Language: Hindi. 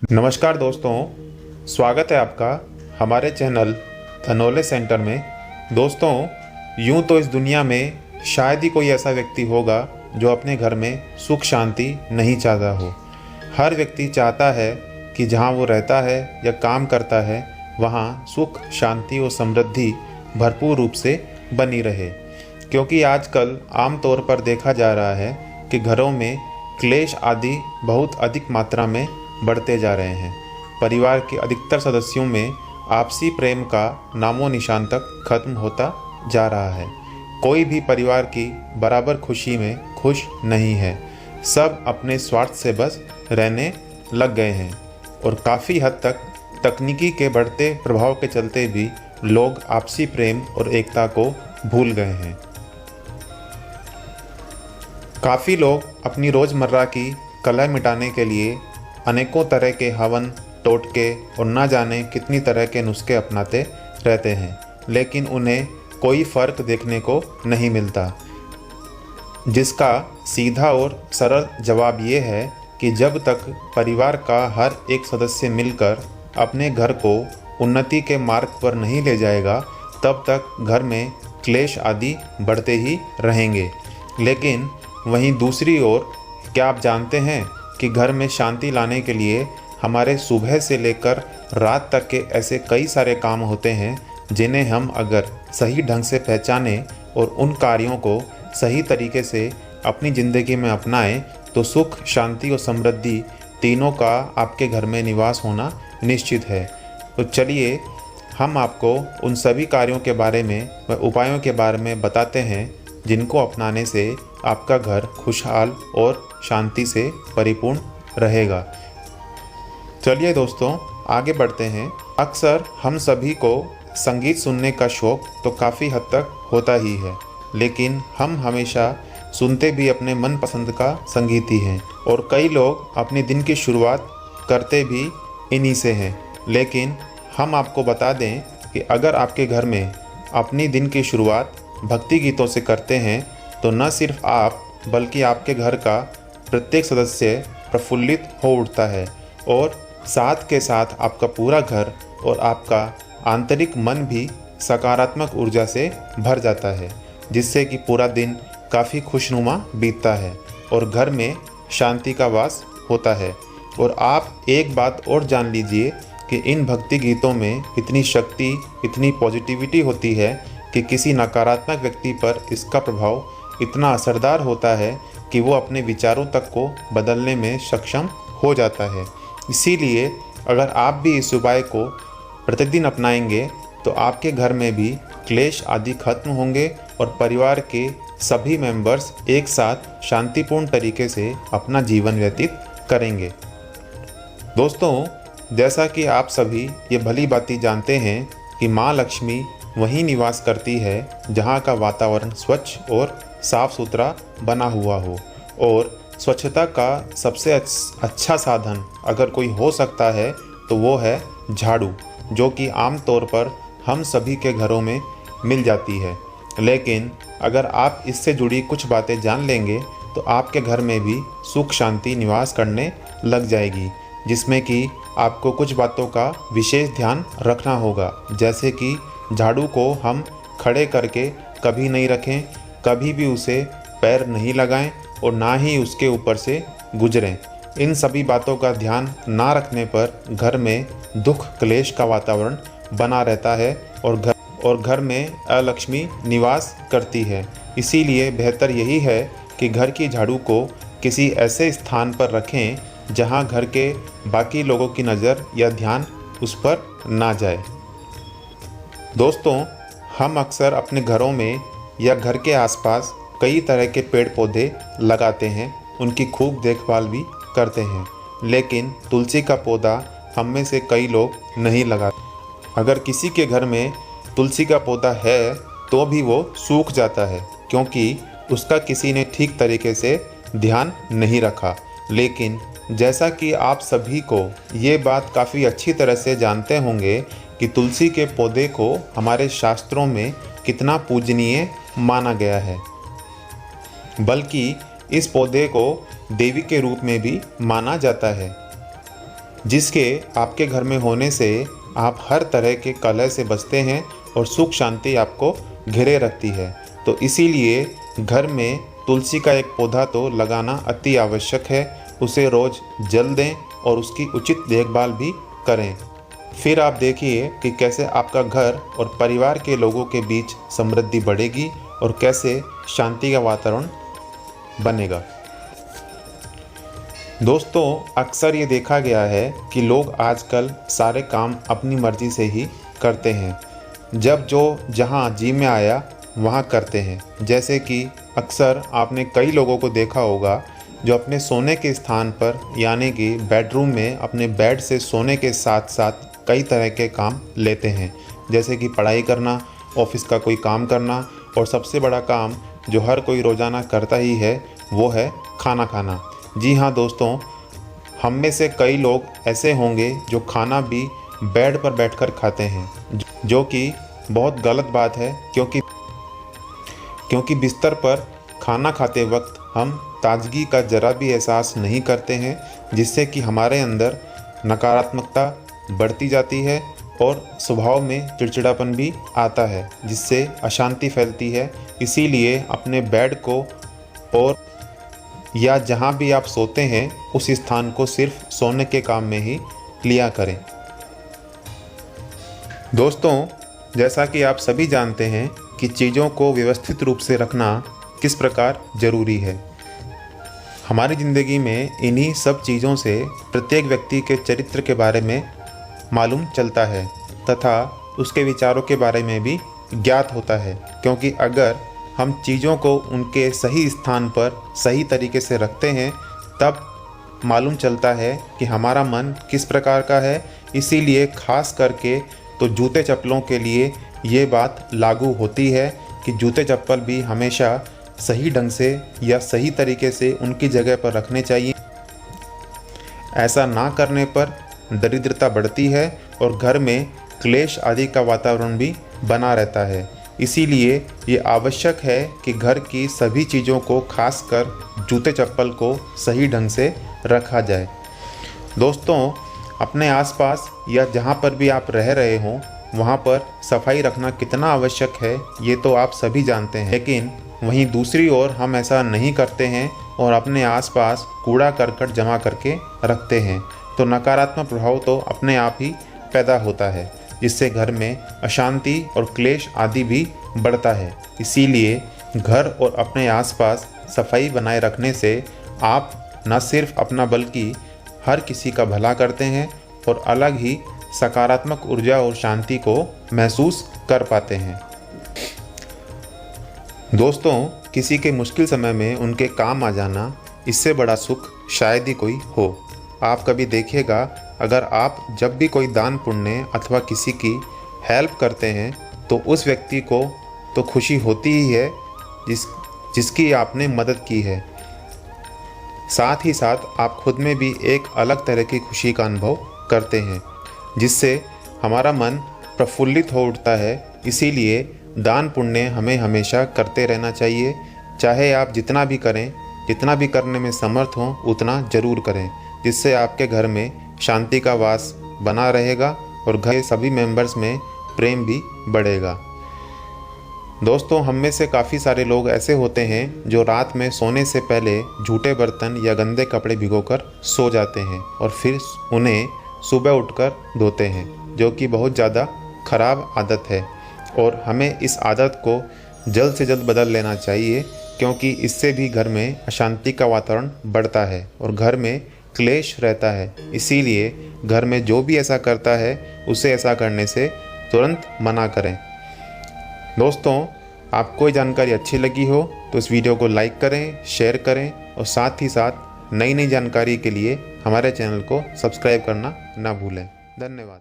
नमस्कार दोस्तों, स्वागत है आपका हमारे चैनल द नॉलेज सेंटर में। दोस्तों, यूं तो इस दुनिया में शायद ही कोई ऐसा व्यक्ति होगा जो अपने घर में सुख शांति नहीं चाहता हो। हर व्यक्ति चाहता है कि जहां वो रहता है या काम करता है वहां सुख शांति और समृद्धि भरपूर रूप से बनी रहे, क्योंकि आजकल आम तौर पर देखा जा रहा है कि घरों में क्लेश आदि बहुत अधिक मात्रा में बढ़ते जा रहे हैं। परिवार के अधिकतर सदस्यों में आपसी प्रेम का नामो निशान तक खत्म होता जा रहा है। कोई भी परिवार की बराबर खुशी में खुश नहीं है। सब अपने स्वार्थ से बस रहने लग गए हैं और काफ़ी हद तक तकनीकी के बढ़ते प्रभाव के चलते भी लोग आपसी प्रेम और एकता को भूल गए हैं। काफ़ी लोग अपनी रोज़मर्रा की कलह मिटाने के लिए अनेकों तरह के हवन, टोटके और न जाने कितनी तरह के नुस्खे अपनाते रहते हैं, लेकिन उन्हें कोई फ़र्क देखने को नहीं मिलता। जिसका सीधा और सरल जवाब ये है कि जब तक परिवार का हर एक सदस्य मिलकर अपने घर को उन्नति के मार्ग पर नहीं ले जाएगा, तब तक घर में क्लेश आदि बढ़ते ही रहेंगे। लेकिन वहीं दूसरी ओर, क्या आप जानते हैं कि घर में शांति लाने के लिए हमारे सुबह से लेकर रात तक के ऐसे कई सारे काम होते हैं जिन्हें हम अगर सही ढंग से पहचानें और उन कार्यों को सही तरीके से अपनी ज़िंदगी में अपनाएं तो सुख शांति और समृद्धि तीनों का आपके घर में निवास होना निश्चित है। तो चलिए हम आपको उन सभी कार्यों के बारे में व उपायों के बारे में बताते हैं जिनको अपनाने से आपका घर खुशहाल और शांति से परिपूर्ण रहेगा। चलिए दोस्तों, आगे बढ़ते हैं। अक्सर हम सभी को संगीत सुनने का शौक़ तो काफ़ी हद तक होता ही है, लेकिन हम हमेशा सुनते भी अपने मनपसंद का संगीत ही हैं और कई लोग अपने दिन की शुरुआत करते भी इन्हीं से हैं। लेकिन हम आपको बता दें कि अगर आपके घर में अपनी दिन की शुरुआत भक्ति गीतों से करते हैं तो न सिर्फ आप बल्कि आपके घर का प्रत्येक सदस्य प्रफुल्लित हो उठता है और साथ के साथ आपका पूरा घर और आपका आंतरिक मन भी सकारात्मक ऊर्जा से भर जाता है, जिससे कि पूरा दिन काफ़ी खुशनुमा बीतता है और घर में शांति का वास होता है। और आप एक बात और जान लीजिए कि इन भक्ति गीतों में इतनी शक्ति, इतनी पॉजिटिविटी होती है कि किसी नकारात्मक व्यक्ति पर इसका प्रभाव इतना असरदार होता है कि वो अपने विचारों तक को बदलने में सक्षम हो जाता है। इसीलिए अगर आप भी इस उपाय को प्रतिदिन अपनाएंगे तो आपके घर में भी क्लेश आदि खत्म होंगे और परिवार के सभी मेंबर्स एक साथ शांतिपूर्ण तरीके से अपना जीवन व्यतीत करेंगे। दोस्तों, जैसा कि आप सभी ये भली भांति जानते हैं कि माँ लक्ष्मी वहीं निवास करती है जहाँ का वातावरण स्वच्छ और साफ सुथरा बना हुआ हो, और स्वच्छता का सबसे अच्छा साधन अगर कोई हो सकता है तो वो है झाड़ू, जो कि आम तौर पर हम सभी के घरों में मिल जाती है। लेकिन अगर आप इससे जुड़ी कुछ बातें जान लेंगे तो आपके घर में भी सुख शांति निवास करने लग जाएगी, जिसमें कि आपको कुछ बातों का विशेष ध्यान रखना होगा। जैसे कि झाड़ू को हम खड़े करके कभी नहीं रखें, कभी भी उसे पैर नहीं लगाएं और ना ही उसके ऊपर से गुजरें। इन सभी बातों का ध्यान ना रखने पर घर में दुख क्लेश का वातावरण बना रहता है और घर में अलक्ष्मी निवास करती है। इसीलिए बेहतर यही है कि घर की झाड़ू को किसी ऐसे स्थान पर रखें जहां घर के बाकी लोगों की नज़र या ध्यान उस पर ना जाए। दोस्तों, हम अक्सर अपने घरों में या घर के आसपास कई तरह के पेड़ पौधे लगाते हैं, उनकी खूब देखभाल भी करते हैं, लेकिन तुलसी का पौधा हम में से कई लोग नहीं लगाते। अगर किसी के घर में तुलसी का पौधा है तो भी वो सूख जाता है, क्योंकि उसका किसी ने ठीक तरीके से ध्यान नहीं रखा। लेकिन जैसा कि आप सभी को ये बात काफ़ी अच्छी तरह से जानते होंगे कि तुलसी के पौधे को हमारे शास्त्रों में कितना पूजनीय माना गया है, बल्कि इस पौधे को देवी के रूप में भी माना जाता है। जिसके आपके घर में होने से आप हर तरह के कलह से बचते हैं और सुख शांति आपको घेरे रखती है। तो इसीलिए घर में तुलसी का एक पौधा तो लगाना अति आवश्यक है। उसे रोज़ जल दें और उसकी उचित देखभाल भी करें। फिर आप देखिए कि कैसे आपका घर और परिवार के लोगों के बीच समृद्धि बढ़ेगी और कैसे शांति का वातावरण बनेगा। दोस्तों, अक्सर ये देखा गया है कि लोग आजकल सारे काम अपनी मर्ज़ी से ही करते हैं। जब जो जहाँ जी में आया वहाँ करते हैं। जैसे कि अक्सर आपने कई लोगों को देखा होगा जो अपने सोने के स्थान पर यानी कि बेडरूम में अपने बेड से सोने के साथ साथ कई तरह के काम लेते हैं, जैसे कि पढ़ाई करना, ऑफिस का कोई काम करना और सबसे बड़ा काम जो हर कोई रोज़ाना करता ही है वो है खाना खाना। जी हाँ दोस्तों, हम में से कई लोग ऐसे होंगे जो खाना भी बेड पर बैठकर खाते हैं, जो कि बहुत गलत बात है क्योंकि बिस्तर पर खाना खाते वक्त हम ताजगी का ज़रा भी एहसास नहीं करते हैं, जिससे कि हमारे अंदर नकारात्मकता बढ़ती जाती है और स्वभाव में चिड़चिड़ापन भी आता है, जिससे अशांति फैलती है। इसीलिए अपने बेड को और या जहाँ भी आप सोते हैं उस स्थान को सिर्फ सोने के काम में ही लिया करें। दोस्तों, जैसा कि आप सभी जानते हैं कि चीज़ों को व्यवस्थित रूप से रखना किस प्रकार ज़रूरी है। हमारी ज़िंदगी में इन्हीं सब चीज़ों से प्रत्येक व्यक्ति के चरित्र के बारे में मालूम चलता है तथा उसके विचारों के बारे में भी ज्ञात होता है, क्योंकि अगर हम चीज़ों को उनके सही स्थान पर सही तरीके से रखते हैं तब मालूम चलता है कि हमारा मन किस प्रकार का है। इसीलिए खास करके तो जूते चप्पलों के लिए ये बात लागू होती है कि जूते चप्पल भी हमेशा सही ढंग से या सही तरीके से उनकी जगह पर रखने चाहिए। ऐसा ना करने पर दरिद्रता बढ़ती है और घर में क्लेश आदि का वातावरण भी बना रहता है। इसीलिए ये आवश्यक है कि घर की सभी चीज़ों को, खासकर जूते चप्पल को सही ढंग से रखा जाए। दोस्तों, अपने आसपास या जहाँ पर भी आप रह रहे हों वहाँ पर सफाई रखना कितना आवश्यक है ये तो आप सभी जानते हैं, लेकिन वहीं दूसरी ओर हम ऐसा नहीं करते हैं और अपने आसपास कूड़ा करकट जमा करके रखते हैं, तो नकारात्मक प्रभाव तो अपने आप ही पैदा होता है, जिससे घर में अशांति और क्लेश आदि भी बढ़ता है। इसीलिए घर और अपने आसपास सफाई बनाए रखने से आप न सिर्फ अपना बल्कि हर किसी का भला करते हैं और अलग ही सकारात्मक ऊर्जा और शांति को महसूस कर पाते हैं। दोस्तों, किसी के मुश्किल समय में उनके काम आ जाना, इससे बड़ा सुख शायद ही कोई हो। आप कभी देखिएगा, अगर आप जब भी कोई दान पुण्य अथवा किसी की हेल्प करते हैं तो उस व्यक्ति को तो खुशी होती ही है जिसकी आपने मदद की है। साथ ही साथ आप खुद में भी एक अलग तरह की खुशी का अनुभव करते हैं, जिससे हमारा मन प्रफुल्लित हो उठता है। इसीलिए दान पुण्य हमें हमेशा करते रहना चाहिए। चाहे आप जितना भी करें, जितना भी करने में समर्थ हों उतना ज़रूर करें, जिससे आपके घर में शांति का वास बना रहेगा और घर के सभी मेंबर्स में प्रेम भी बढ़ेगा। दोस्तों, हम में से काफ़ी सारे लोग ऐसे होते हैं जो रात में सोने से पहले झूठे बर्तन या गंदे कपड़े भिगोकर सो जाते हैं और फिर उन्हें सुबह उठकर धोते हैं, जो कि बहुत ज़्यादा ख़राब आदत है और हमें इस आदत को जल्द से जल्द बदल लेना चाहिए, क्योंकि इससे भी घर में अशांति का वातावरण बढ़ता है और घर में क्लेश रहता है। इसीलिए घर में जो भी ऐसा करता है उसे ऐसा करने से तुरंत मना करें। दोस्तों, आपको ये जानकारी अच्छी लगी हो तो इस वीडियो को लाइक करें, शेयर करें और साथ ही साथ नई नई जानकारी के लिए हमारे चैनल को सब्सक्राइब करना ना भूलें। धन्यवाद।